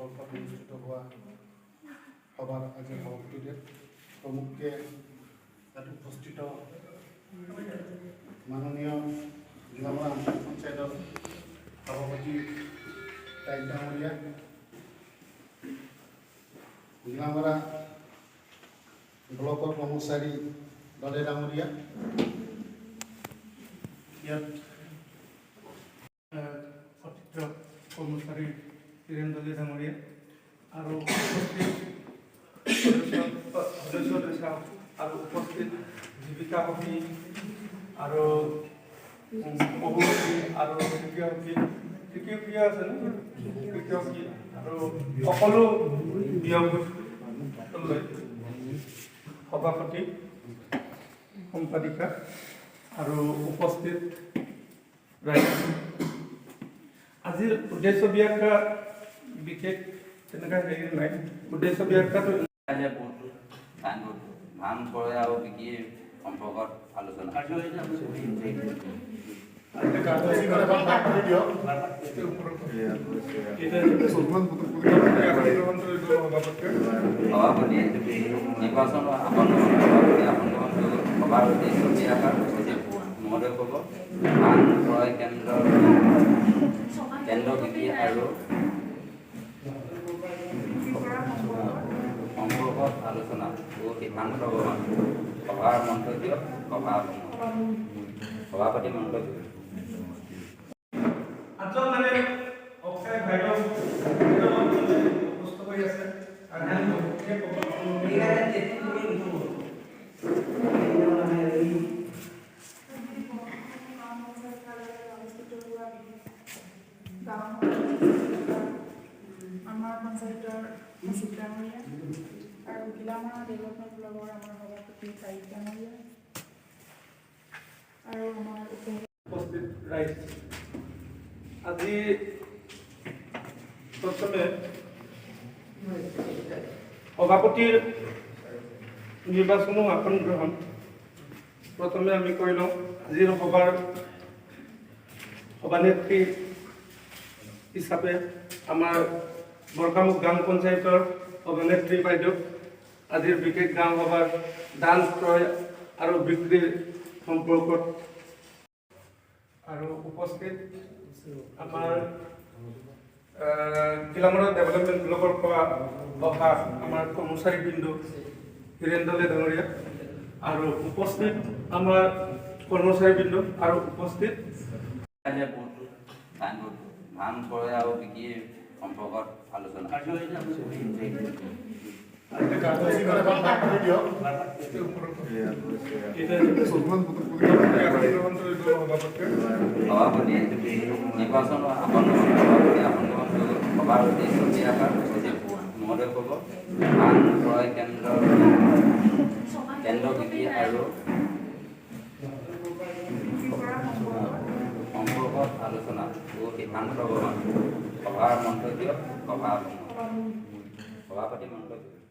সম্পৰ্কত অনুষ্ঠিত হওয়া সভাৰ আজি সভাপতিদেৰ প্ৰমুখে তাত উপস্থিত মাননীয় গিলামৰা আঞ্চলিক পঞ্চায়তৰ সভাপতি তাইক ডাঙৰীয়া, গিলামৰা ব্লকৰ কৰ্মচাৰী দলে ডাঙৰীয়া, ইয়াত অতিথি কৰ্মচাৰী হীৰেণ দলে ডাঙৰীয়া আৰু সদস্য আৰু উপস্থিত জীৱিকা সখী আৰু সভাপতি আৰু তৃতীয় আছে তৃতীয় আৰু সকলো সভাপতি সম্পাদিকা আৰু উপস্থিত ৰাইজ, আজিৰ উদ্দেশ্য ব্যাখ্যা বিশেষ তেনেকুৱা হেৰি নাই। উদ্দেশ্য ব্যাখ্যাটো ধান ক্ৰয় আৰু বিক্ৰীৰ সম্পৰ্কত আলোচনা। সভাপতি নিৰ্বাচন সভাৰ উদ্দেশ্য ব্যাখ্যা মহোদয় ক'ব। ধান ক্ৰয় কেন্দ্ৰ বিক্ৰী আৰু সম্পৰ্কত আলোচনা ও সিদ্ধান্ত গ্ৰহণ। সভাৰ মন্তব্য সভাপতি মন্তব্য। আমাৰ পঞ্চায়তৰ মুচিক ডাঙৰীয়া আৰু গিলামৰা ডেভেলপমেণ্ট ব্লকৰ আমাৰ সভাপতি তাইক ডাঙৰীয়া আৰু আমাৰ উপস্থিত ৰাইজ, আজি প্ৰথমে সভাপতিৰ নিৰ্বাচনো আসন গ্ৰহণ প্ৰথমে আমি কৰি লওঁ। আজিৰ সভানেত্ৰী হিচাপে আমাৰ বৰকামুখ গ্ৰাম পঞ্চায়তৰ সভানেত্ৰী বাইদেউ আজিৰ বিশেষ গাঁও সভাৰ ধান ক্ৰয় আৰু বিক্ৰীৰ সম্পৰ্কত আৰু উপস্থিত আমাৰ গিলামৰা ডেভেলপমেণ্ট ব্লকৰ পৰা অহা আমাৰ কৰ্মচাৰীবৃন্দ হীৰেণ দলে ডাঙৰীয়া আৰু উপস্থিত আমাৰ কৰ্মচাৰীবৃন্দ আৰু উপস্থিত ধান ক্ৰয় আৰু বিক্ৰীৰ সম্পৰ্কত আলোচনা। সভাপতি নিৰ্বাচন সভাৰ উদ্দেশ্য ব্যাখ্যা মহোদয় ক'ব। ধান ক্ৰয় কেন্দ্ৰ বিক্ৰী আৰু সম্পৰ্কত আলোচনা ও সিদ্ধান্ত গ্ৰহণ। সভাৰ মন্তব্য সভাপতি মন্তব্য।